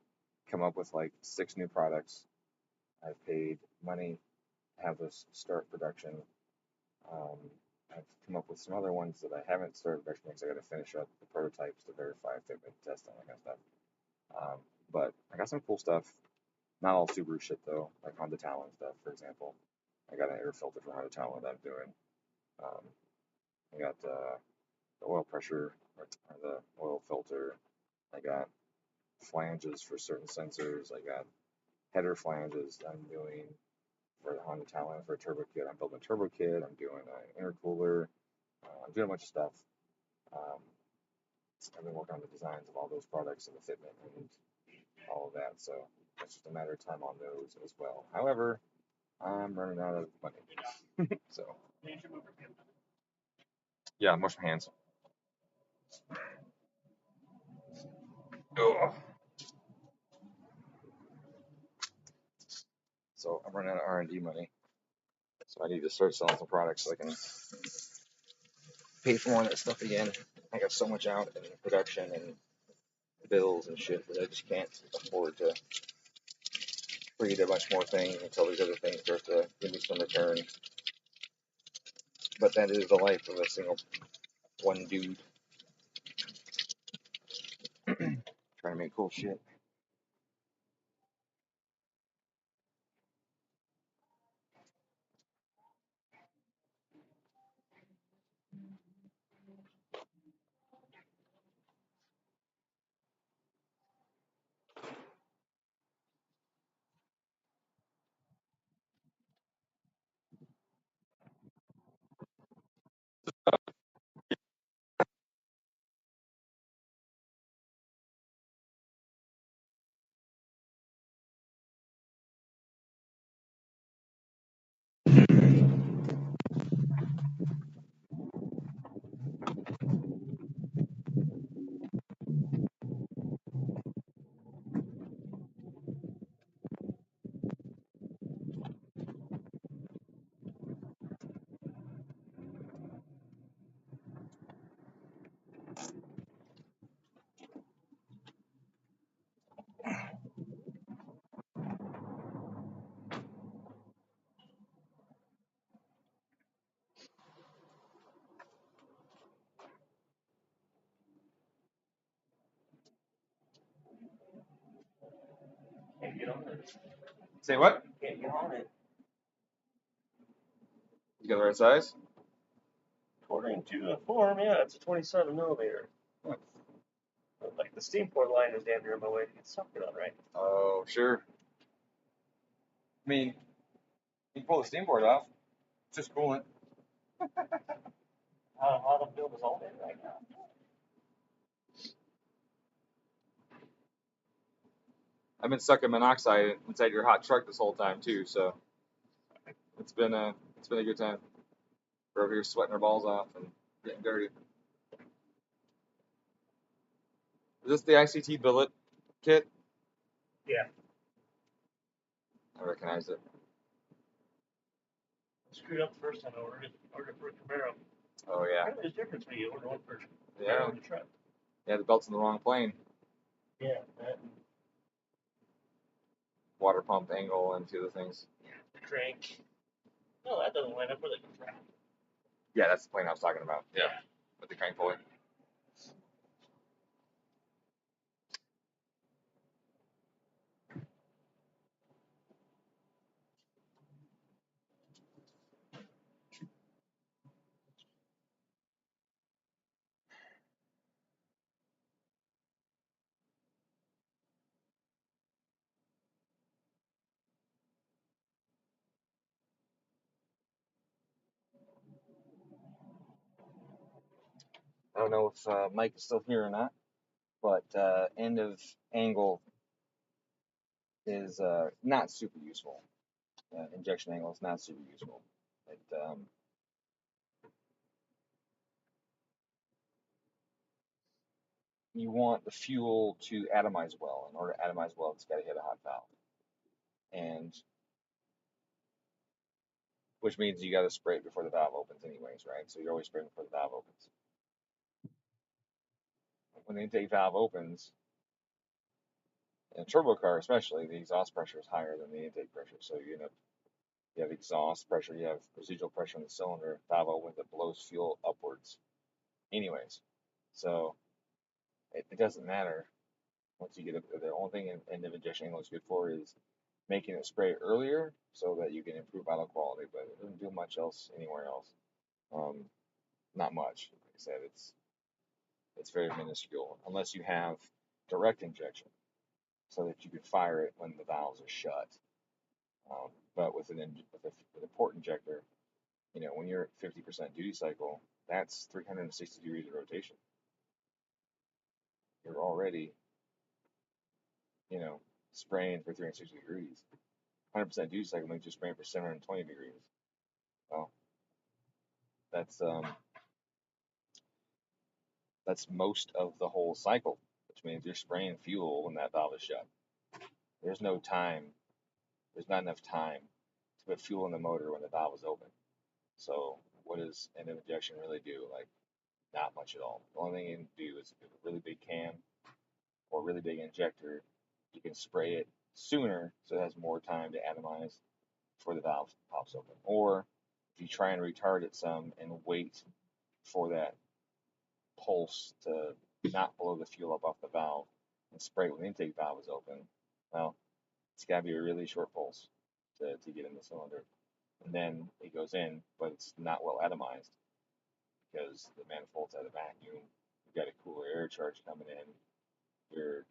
come up with like 6 new products. I've paid money to have this start production. Um, I've come up with some other ones that I haven't started production because I got to finish up the prototypes to verify fitment, test, and that kind of stuff. But I got some cool stuff. Not all Subaru shit though, like Honda Talon stuff, for example. I got an air filter for Honda Talon that I'm doing. Um, I got the oil pressure or the oil filter. I got flanges for certain sensors. I got header flanges I'm doing for the Honda Talon for a turbo kit. I'm building a turbo kit. I'm doing an intercooler. I'm doing a bunch of stuff. Um, I've been working on the designs of all those products and the fitment and all of that. So it's just a matter of time on those as well. However, I'm running out of money. So yeah, I'm washing my hands. Ugh. So I'm running out of R&D money. So I need to start selling some products so I can pay for more of that stuff again. I got so much out in production and bills and shit that I just can't afford to create a bunch more things until these other things start to give me some return. But that is the life of a single one dude trying to make cool shit. Can't get on it. Say what? Can't get on it. You got the right size? According to the form, yeah, it's a 27 millimeter. Huh. But, like the steam port line is damn near on my way to get something on, right? Oh, sure. I mean, you can pull the steam board off. It's just coolant. How the build is all in right now. I've been sucking monoxide inside your hot truck this whole time too, so it's been a good time. We're over here sweating our balls off and getting dirty. Is this the ICT billet kit? Yeah. I recognize it. Screwed up the first time I ordered it for a Camaro. Oh yeah. Apparently there's a difference when you order one for Yeah. on the truck. Yeah, the belt's in the wrong plane. Yeah, that Water pump angle and two other things. the crank. No, that doesn't line up with the crank. Yeah, that's the plane I was talking about. Yeah. With the crank pulley. I don't know if Mike is still here or not, but end of angle is not super useful. Injection angle is not super useful. It, you want the fuel to atomize well. In order to atomize well, it's got to hit a hot valve, and which means you got to spray it before the valve opens, anyways, right? So you're always spraying before the valve opens. When the intake valve opens, in a turbo car especially, the exhaust pressure is higher than the intake pressure, so you have exhaust pressure, you have residual pressure in the cylinder, valve opens, it blows fuel upwards, anyways. So it doesn't matter once you get it. The only thing end of injection angle is good for is making it spray earlier so that you can improve idle quality, but it doesn't do much else anywhere else. Not much. Like I said, it's very minuscule unless you have direct injection so that you can fire it when the valves are shut. But with with a port injector, when you're at 50% duty cycle, that's 360 degrees of rotation. You're already, spraying for 360 degrees. 100% duty cycle means you're spraying for 720 degrees. Well, that's most of the whole cycle, which means you're spraying fuel when that valve is shut. There's no time. There's not enough time to put fuel in the motor when the valve is open. So what does end of injection really do? Like, not much at all. The only thing you can do is if you have a really big can or a really big injector, you can spray it sooner so it has more time to atomize before the valve pops open. Or if you try and retard it some and wait for that pulse to not blow the fuel up off the valve and spray it when the intake valve is open, well, it's got to be a really short pulse to get in the cylinder. And then it goes in, but it's not well atomized because the manifold's at a vacuum. You've got a cooler air charge coming in. You're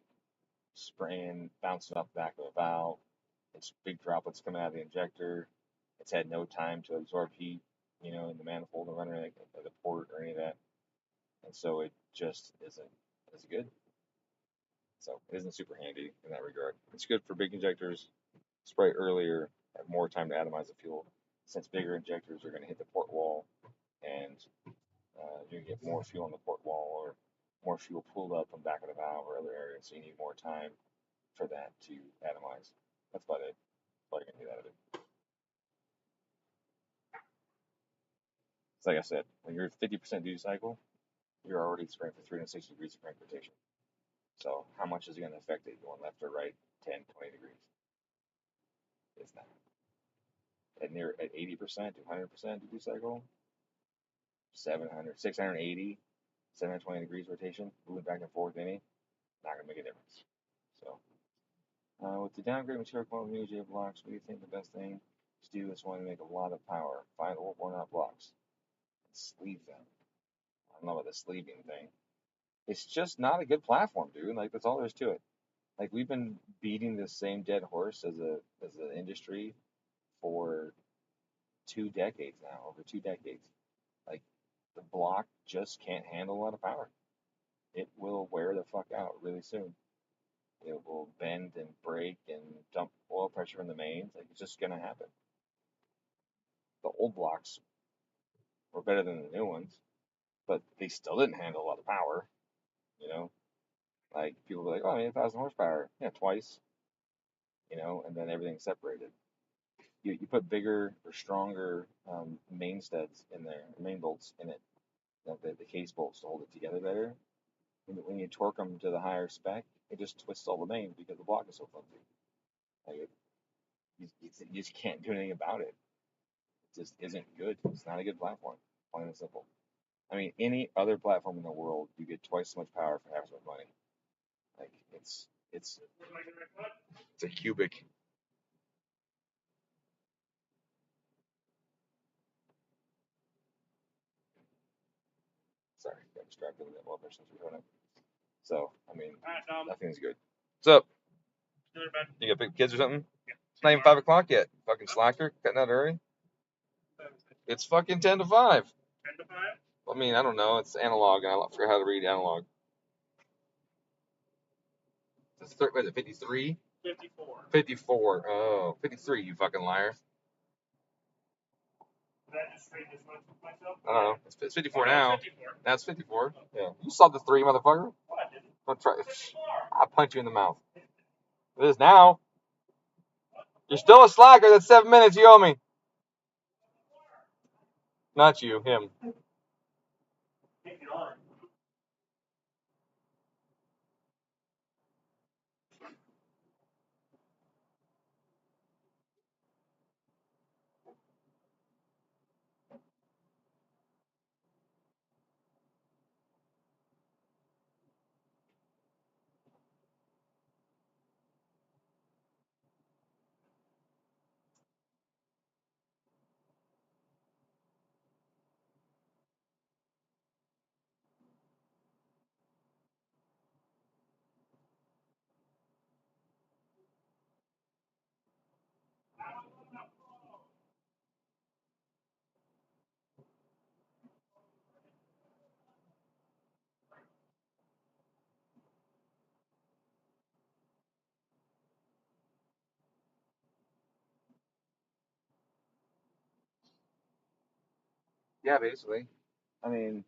spraying, bouncing off the back of the valve. It's big droplets coming out of the injector. It's had no time to absorb heat, in the manifold or running the port or any of that. And so it just isn't as good. So it isn't super handy in that regard. It's good for big injectors, spray earlier, have more time to atomize the fuel. Since bigger injectors are going to hit the port wall, and you get more fuel on the port wall or more fuel pulled up from back of the valve or other areas, so you need more time for that to atomize. That's about it. That's all you're going to get out of it. It's like I said, when you're 50% duty cycle, you're already spraying for 360 degrees of crank rotation. So how much is it going to affect it going left or right 10, 20 degrees? It's not. At 80% to 100% duty cycle, 700, 680, 720 degrees rotation, moving back and forth any, not going to make a difference. So With the downgrade material quality of UJ blocks, we think the best thing to do is want to make a lot of power. Find old worn out blocks. Sleeve them. I don't know about the sleeving thing. It's just not a good platform, dude. Like that's all there is to it. Like we've been beating the same dead horse as an industry for 2 decades now, over 2 decades. Like the block just can't handle a lot of power. It will wear the fuck out really soon. It will bend and break and dump oil pressure in the mains. Like it's just gonna happen. The old blocks were better than the new ones, but they still didn't handle a lot of power. You know, like people were like, "Oh, I mean, 1,000 horsepower, yeah, twice." And then everything's separated. You put bigger or stronger main studs in there, main bolts in it, the case bolts to hold it together better. When you torque them to the higher spec, it just twists all the mains because the block is so flimsy. Like you just can't do anything about it. It just isn't good. It's not a good platform, plain and simple. I mean, any other platform in the world, you get twice as much power for half as much money. Like it's a cubic. Sorry, got distracted with that blood pressure since we're doing it. So I mean, nothing's good. What's up? You got big kids or something? It's not even 5 o'clock yet. Fucking slacker, cutting out early. It's fucking 10 to 5. 10 to 5? I mean, I don't know. It's analog, and I forget how to read analog. It's what is it, 53? 54. 54. Oh, 53, you fucking liar. Did I just read this much with myself? I don't know. It's 54 no, now. it's 54. That's 54. Yeah. You saw the 3, motherfucker. What? I didn't. Don't try. I'll punch you in the mouth. It is now. You're still a slacker. That's 7 minutes you owe me. Not you, him. Take it on. Yeah, basically. I mean,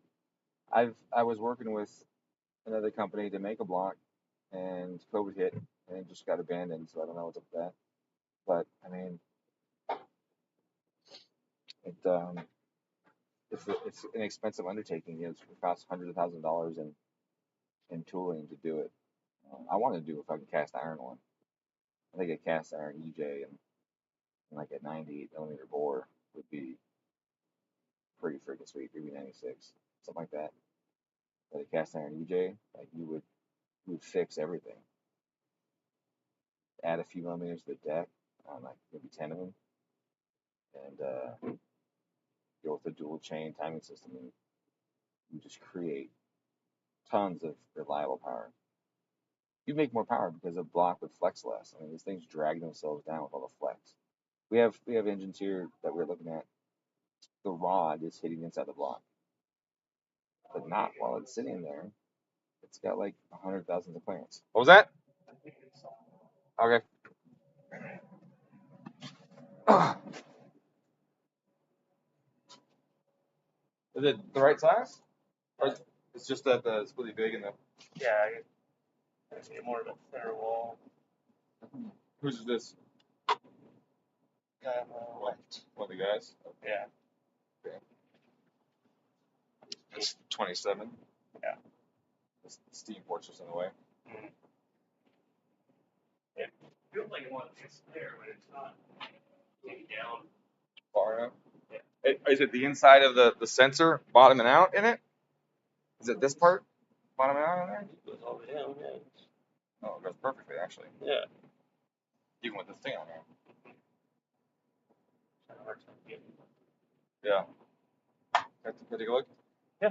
I was working with another company to make a block, and COVID hit, and it just got abandoned. So I don't know what's up with that. But I mean, it it's an expensive undertaking. It costs hundreds of thousands of dollars in tooling to do it. I want to do a fucking cast iron one. I think a cast iron EJ and like a 98 millimeter bore would be pretty freaking sweet. Maybe 96, something like that. But a cast iron EJ, like you would fix everything. Add a few millimeters to the deck, like maybe 10 of them, and go with the dual chain timing system, and you just create tons of reliable power. You make more power because a block would flex less. I mean, these things drag themselves down with all the flex. We have engines here that we're looking at. The rod is hitting inside the block, but not while it's sitting there. It's got like 100,000 of clearance. What was that? Okay. Is it the right size? Or it's just that it's really big and the. Yeah, I just get more of a thinner wall. Whose is this? Guy on the left. One of the guys. Yeah. Okay. It's 27. Yeah. The steam port's just in the way. Mm-hmm. It feels like it wants to there, but it's not. Take it down. Far enough. Yeah. Is it the inside of the sensor bottoming out in it? Is it this part bottoming out in there? It goes all the way down, yeah. Oh, it goes perfectly actually. Yeah. Even with this thing on there. Yeah. That's a pretty good look. Yeah.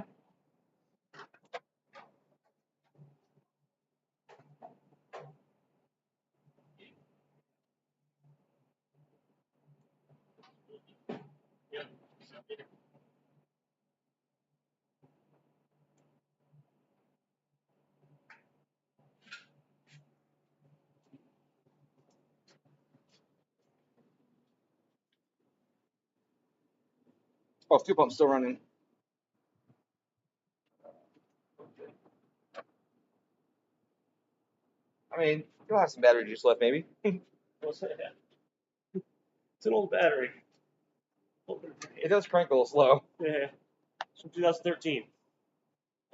Oh, fuel pump's still running. I mean, you'll have some battery juice left, maybe. What's that? It's an old battery. It does crank a little slow. Yeah. It's from 2013.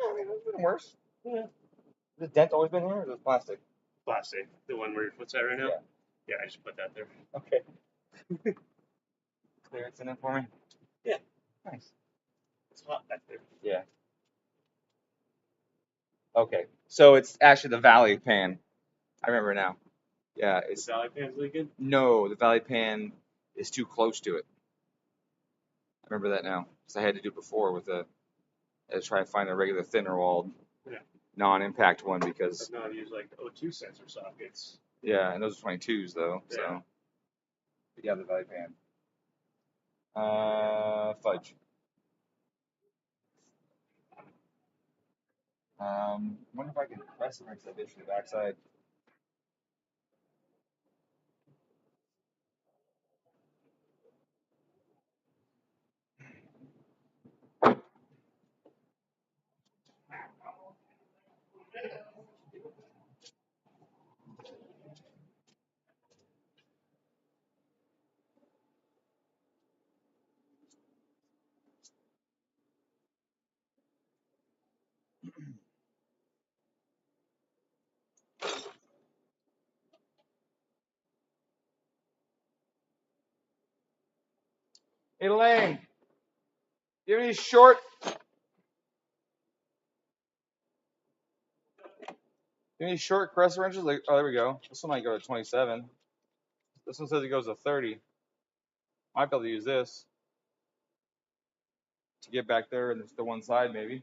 Yeah, I mean, it's been worse. Yeah. Has the dent always been here, or is it plastic? Plastic. The one where your foot's at right now? Yeah. Yeah, I just put that there. Okay. Clearance in it for me? Yeah. Nice. It's hot back there. Yeah. Okay. So it's actually the valley pan. I remember now. Yeah, The it's valley pan's leaking? no, the valley pan is too close to it. I remember that now. Because I had to do it before with I had to try to find a regular thinner walled Yeah. non-impact one because I've not used like O2 sensor sockets. yeah, and those are 22s though. Yeah. So but yeah, the valley pan. Fudge. Wonder if I can press the rinse that bitch to the backside. Hey Elaine, do you have any short? Any short compressor wrenches? Like, oh, there we go. This one might go to 27. This one says it goes to 30. Might be able to use this to get back there and the one side maybe.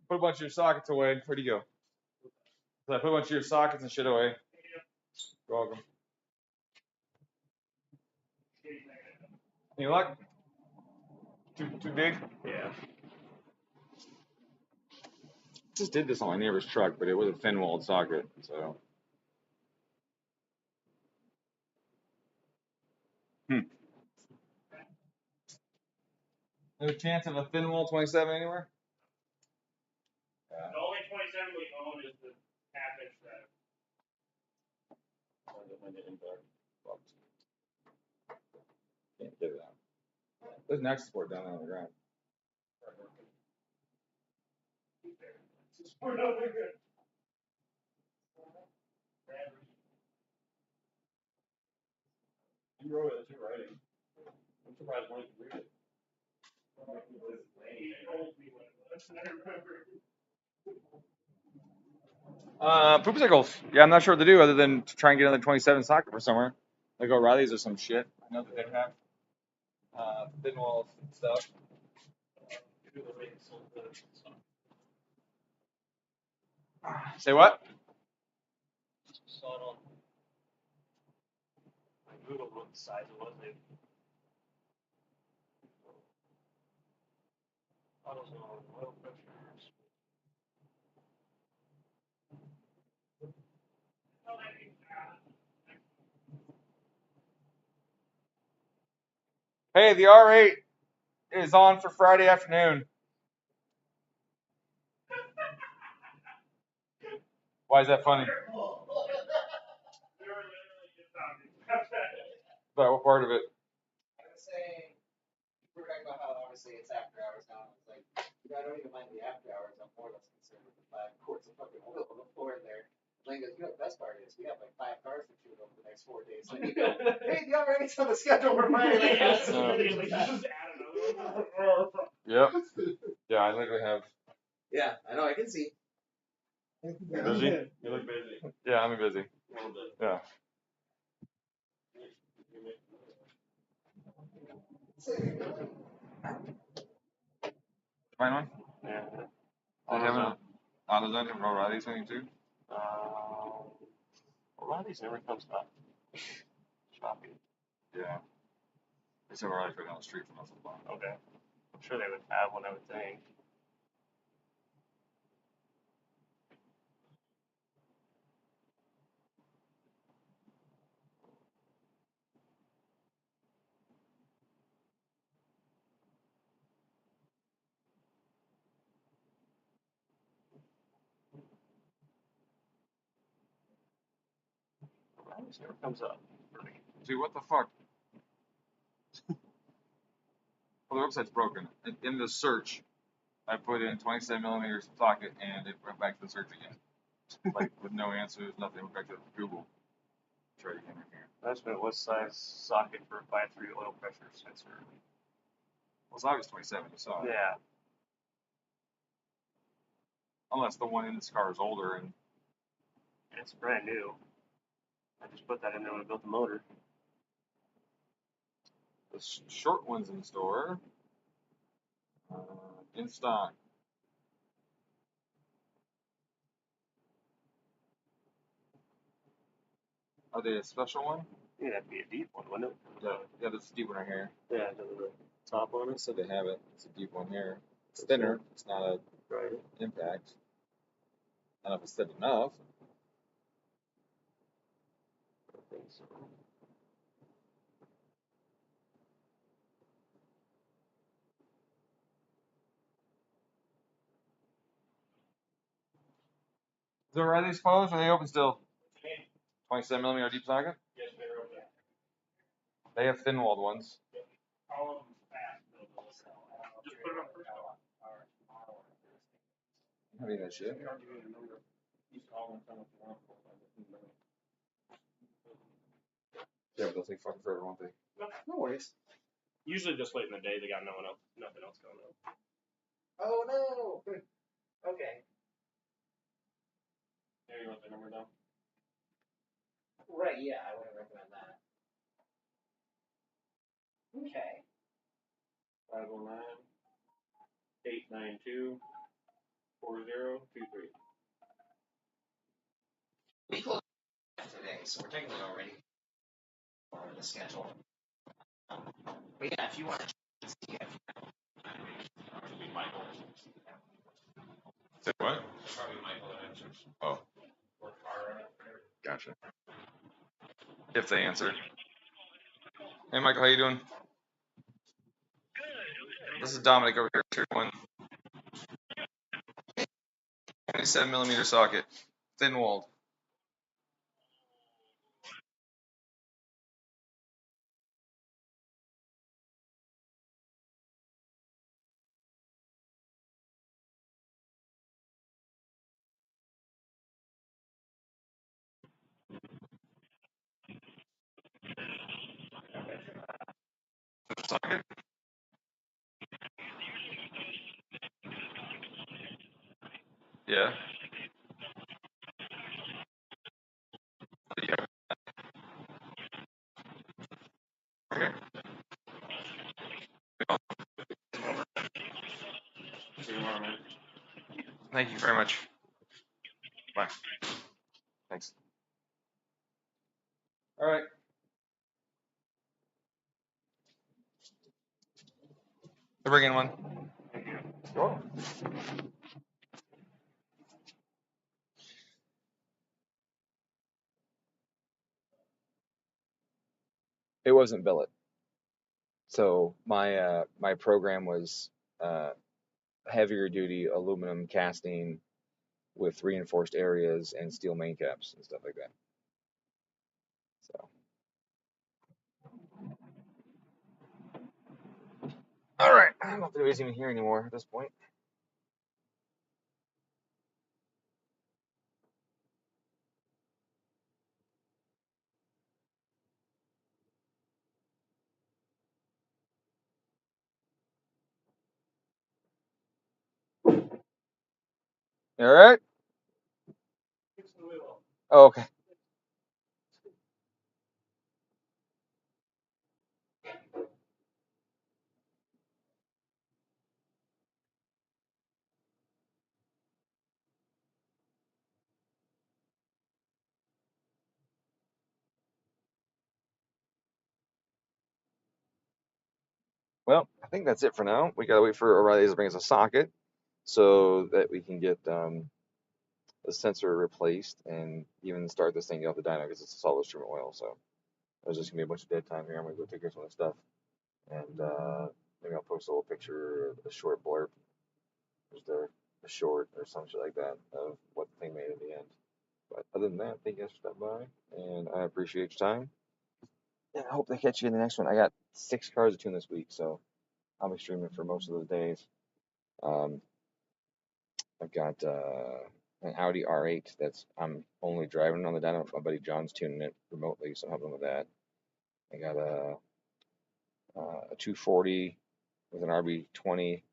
Put a bunch of your sockets away. Where'd you go? So I put a bunch of your sockets and shit away. You're welcome. Any luck? Too big? Yeah. Just did this on my neighbor's truck, but it was a thin-walled socket, so. No chance of a thin-wall 27 anywhere? The only 27 we own is the half-inch thread. Can't get it out. There's an access port down there on the ground. We're not good. You wrote it, it's your writing. I'm surprised one could read it. He told me what it was, and I remember. Poop cycles. Yeah, I'm not sure what to do other than to try and get another 27 socket from somewhere. Like O'Reilly's or some shit. I know that they have thin walls and stuff. Say what? Saw it on. I googled what the size it was. I don't know. Oil pressures. Hey, the R8 is on for Friday afternoon. Why is that funny? But what part of it? I was saying, we were talking about how obviously it's after hours now. It's like, I don't even mind the after hours. I'm more or less concerned with the 5 quarts of fucking oil on the floor in there. Lane goes, you know, the best part is we have like 5 cars to tune over the next 4 days. Like, you go, hey, the R8's on the schedule for Friday. Like, absolutely. Yep. Yeah, I literally have. Yeah, I know. I can see. Busy? You look busy. Yeah, I'm busy. A little bit. Yeah. Find one? Yeah. They have an AutoZone from O'Reilly's thing too? O'Reilly's never comes up. Shopping. Yeah. They said O'Reilly's right down the street from us. Okay. I'm sure they would have one, I would think. O'Reilly's never comes up. Dude, what the fuck? Well, the website's broken. In the search, I put in 27 millimeters socket and it went back to the search again. Like with no answers, nothing. Went back to Google. Try it again right here. That's been what size socket for a 5.3 oil pressure sensor? Well, it's obvious 27. You saw it. Yeah. Unless the one in this car is older and It's brand new. I just put that in there when I built the motor. the short ones in store. In stock. Are they a special one? Yeah, that'd be a deep one, wouldn't it? Yeah, this is a deep one right here. Yeah, the top on They it. said they have it. It's a deep one here. It's thinner. It's not a Right. impact. I don't know if it's thin enough. I think so. So are these closed or are they open still? 27 millimeter deep socket? Yes, they're open. They have thin walled ones. All of them fast. Just put it on first. I mean that shit. Yeah, but they'll take fucking forever, won't they? No worries. Usually this late in the day, they got nothing else going on. Oh, no. Okay. There, you want the number down? Right, yeah, I wouldn't recommend that. Okay. 509 892 4023. Today, so we're technically already on the schedule. But yeah, if you want to see if be Michael. Say what? Oh, gotcha. If they answer. Hey, Michael, how you doing? This is Dominic over here. Tier 1, 27mm socket, thin walled. Socket? Yeah. Yeah. Okay. See you tomorrow, man. Thank you very much. Bye. Thanks. All right. They're bringing one. Sure. It wasn't billet. So my program was uh, heavier duty aluminum casting with reinforced areas and steel main caps and stuff like that. So, all right, I don't know if anybody's even here anymore at this point. All right. Oh, okay. Well, I think that's it for now. We gotta wait for O'Reilly's to bring us a socket so that we can get the sensor replaced and even start this thing off the dyno because it's a solid stream of oil. So there's just gonna be a bunch of dead time here. I'm gonna go take care of some of the stuff and maybe I'll post a little picture, a short blurb, just a short or some shit like that of what the thing made at the end. But other than that, thank you guys for stopping by, and I appreciate your time. And I hope they catch you in the next one. I got 6 cars to tune this week, so I'll be streaming for most of those days. Um, I've got an Audi R8 that's I'm only driving on the dyno. My buddy John's tuning it remotely, so I'm helping with that. I got a 240 with an RB20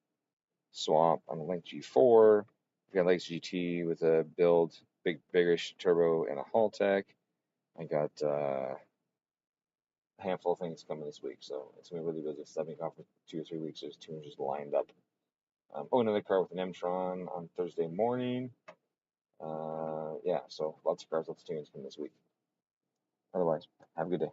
swap on the Link G4. I got Lake GT with a build, biggerish turbo and a Haltech. I got a handful of things coming this week, so it's gonna be really busy. Stepping off for 2 or 3 weeks. There's tunes just lined up. Another car with an M-tron on Thursday morning. Yeah, so lots of cars, lots of tunes coming this week. Otherwise, have a good day.